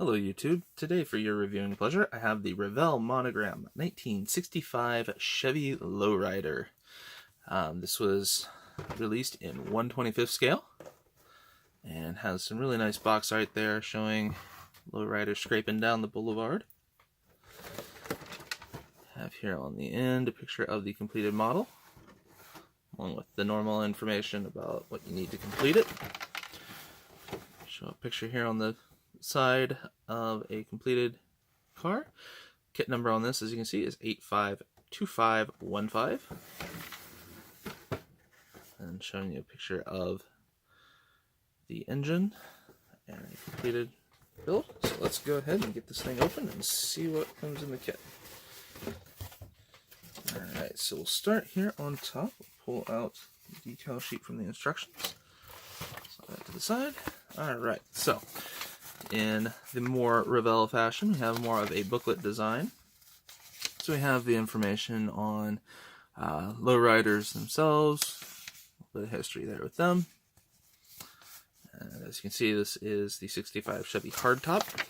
Hello YouTube. Today for your reviewing pleasure, I have the Revell Monogram 1965 Chevy Lowrider. This was released in 1/25th scale and has some really nice box art there showing Lowrider scraping down the boulevard. I have here on the end a picture of the completed model along with the normal information about what you need to complete it. Show a picture here on the side of a completed car. Kit number on this, as you can see, is 852515. And showing you a picture of the engine and a completed build. So let's go ahead and get this thing open and see what comes in the kit. Alright, so we'll start here on top. We'll pull out the decal sheet from the instructions. Set that to the side. Alright, so in the more Revell fashion, we have more of a booklet design. So we have the information on lowriders themselves, a bit of history there with them. And as you can see, this is the 65 Chevy hardtop.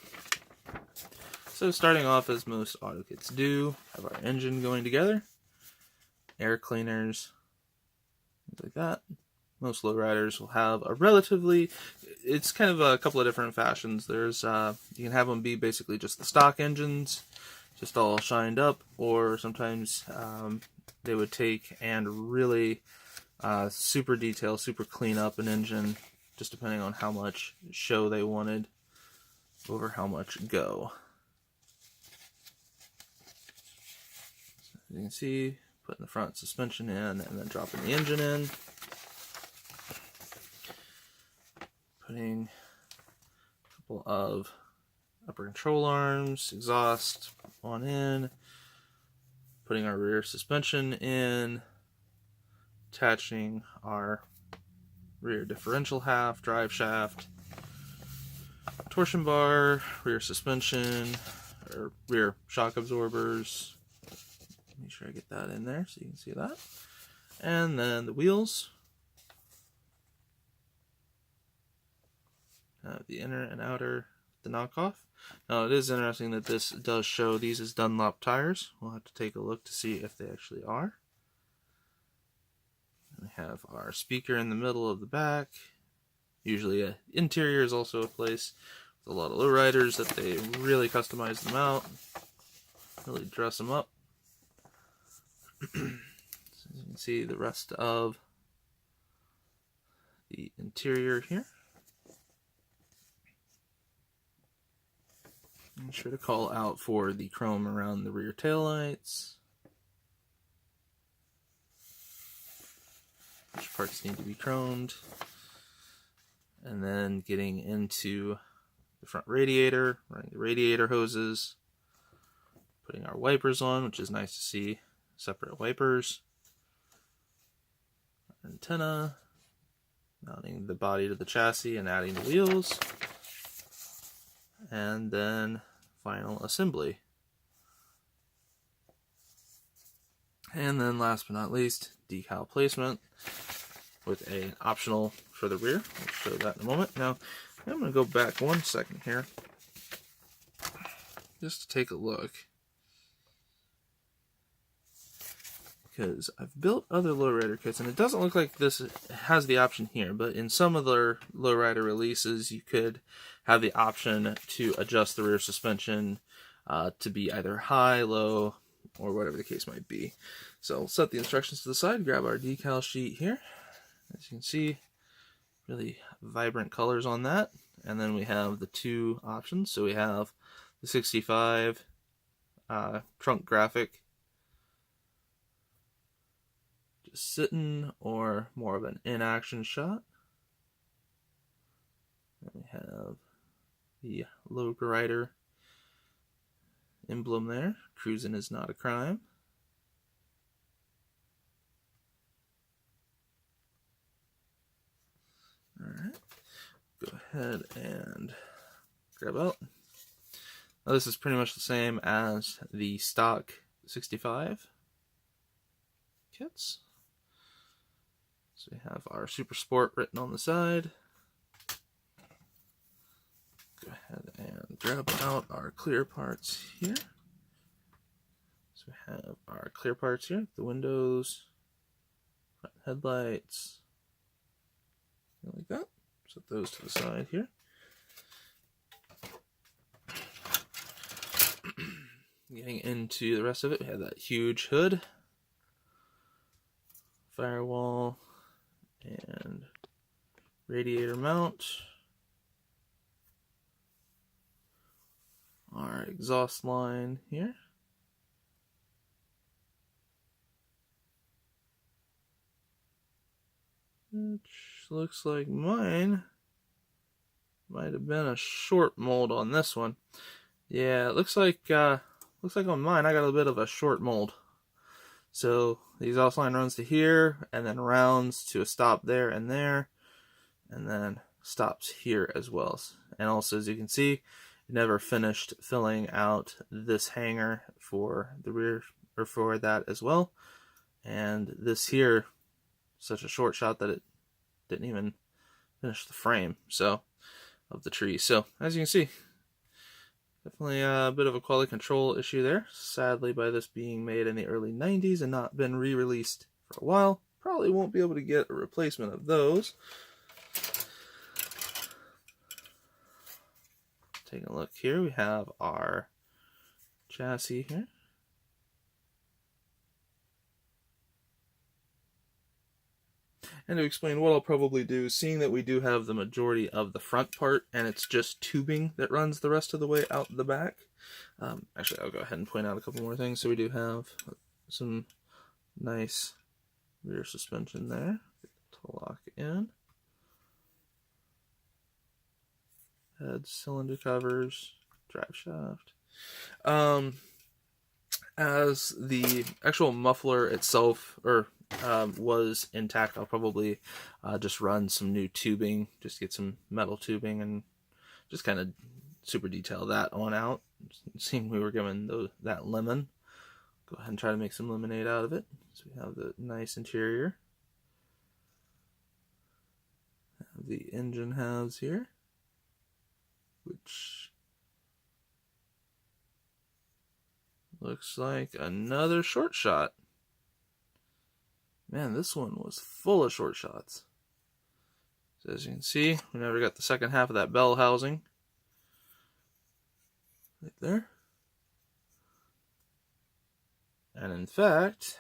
So starting off, as most auto kits do, have our engine going together, air cleaners, things like that. Most lowriders will have a relatively, it's kind of a couple of different fashions. There's, you can have them be basically just the stock engines, just all shined up, or sometimes they would take and really super detail, super clean up an engine, just depending on how much show they wanted over how much go. So as you can see, putting the front suspension in and then dropping the engine in. Putting a couple of upper control arms, exhaust on in, putting our rear suspension in, attaching our rear differential half, drive shaft, torsion bar, rear suspension, or rear shock absorbers. Make sure I get that in there so you can see that. And then the wheels. The inner and outer, the knockoff. Now it is interesting that this does show these as Dunlop tires. We'll have to take a look to see if they actually are. And we have our speaker in the middle of the back. Usually interior is also a place with a lot of lowriders that they really customize them out, really dress them up. So as you can see, the rest of the interior here. Be sure to call out for the chrome around the rear taillights. Which parts need to be chromed. And then getting into the front radiator, running the radiator hoses. Putting our wipers on, which is nice to see. Separate wipers. Antenna. Mounting the body to the chassis and adding the wheels. And then final assembly. And then last but not least, decal placement with an optional for the rear. I'll show that in a moment. Now, I'm going to go back 1 second here just to take a look, because I've built other lowrider kits and it doesn't look like this has the option here, but in some of the lowrider releases you could have the option to adjust the rear suspension to be either high, low, or whatever the case might be. So we'll set the instructions to the side, grab our decal sheet here. As you can see, really vibrant colors on that. And then we have the two options. So we have the 65 trunk graphic, just sitting, or more of an in-action shot. And we have the Lowrider emblem there. Cruising is not a crime. Alright, go ahead and grab out. Now this is pretty much the same as the stock 65 kits. So we have our Super Sport written on the side. Go ahead and grab out our clear parts here. So we have our clear parts here, the windows, front headlights, like that. Set those to the side here. Getting into the rest of it, we have that huge hood, firewall, and radiator mount. Our exhaust line here. Which looks like mine might have been a short mold on this one. Yeah, it looks like on mine I got a bit of a short mold. So the exhaust line runs to here and then rounds to a stop there, and then stops here as well. And also, as you can see, it never finished filling out this hanger for the rear, or for that as well. And this here, such a short shot that it didn't even finish the frame of the tree. So as you can see, definitely a bit of a quality control issue there. Sadly, by this being made in the early 90s and not been re-released for a while, probably won't be able to get a replacement of those. Taking a look here, we have our chassis here. And to explain what I'll probably do, seeing that we do have the majority of the front part and it's just tubing that runs the rest of the way out the back. Actually, I'll go ahead and point out a couple more things. So we do have some nice rear suspension there to lock in. Head cylinder covers, drive shaft. As the actual muffler itself, was intact, I'll probably just run some new tubing, just get some metal tubing and just kind of super detail that one out. Seeing we were given that lemon, go ahead and try to make some lemonade out of it. So we have the nice interior. Have the engine halves here, which looks like another short shot. Man, this one was full of short shots. So as you can see, we never got the second half of that bell housing. Right there. And in fact,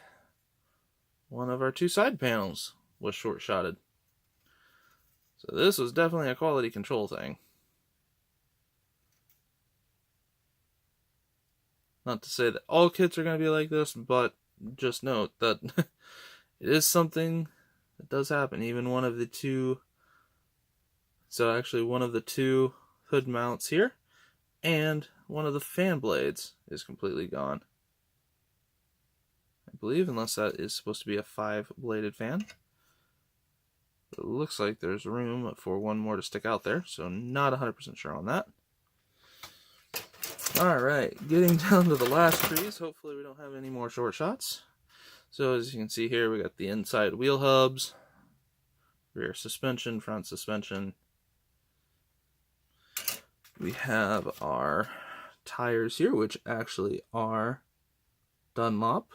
one of our two side panels was short-shotted. So this was definitely a quality control thing. Not to say that all kits are going to be like this, but just note that it is something that does happen. Even one of the two, so actually one of the two hood mounts here, and one of the fan blades is completely gone. I believe, unless that is supposed to be a 5-bladed fan. It looks like there's room for one more to stick out there, so not 100% sure on that. Alright, getting down to the last trees. Hopefully we don't have any more short shots. So as you can see here, we got the inside wheel hubs, rear suspension, front suspension. We have our tires here, which actually are Dunlop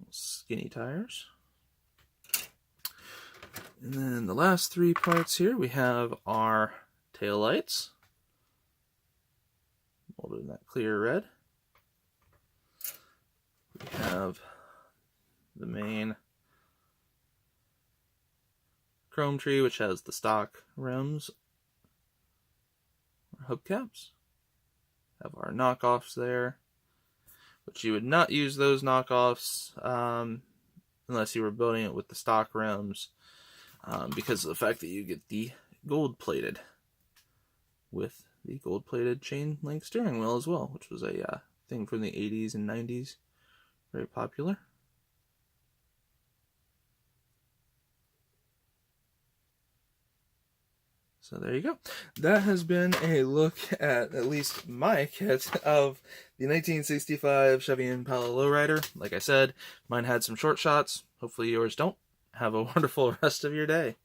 skinny tires. And then the last three parts here, we have our tail lights, molded in that clear red. We have the main chrome tree, which has the stock rims, our hubcaps. Have our knockoffs there, which you would not use those knockoffs unless you were building it with the stock rims, because of the fact that you get the gold plated with the gold plated chain link steering wheel as well, which was a thing from the 80s and 90s. Very popular. So there you go. That has been a look at least my kit of the 1965 Chevy Impala Lowrider. Like I said, mine had some short shots. Hopefully yours don't. Have a wonderful rest of your day.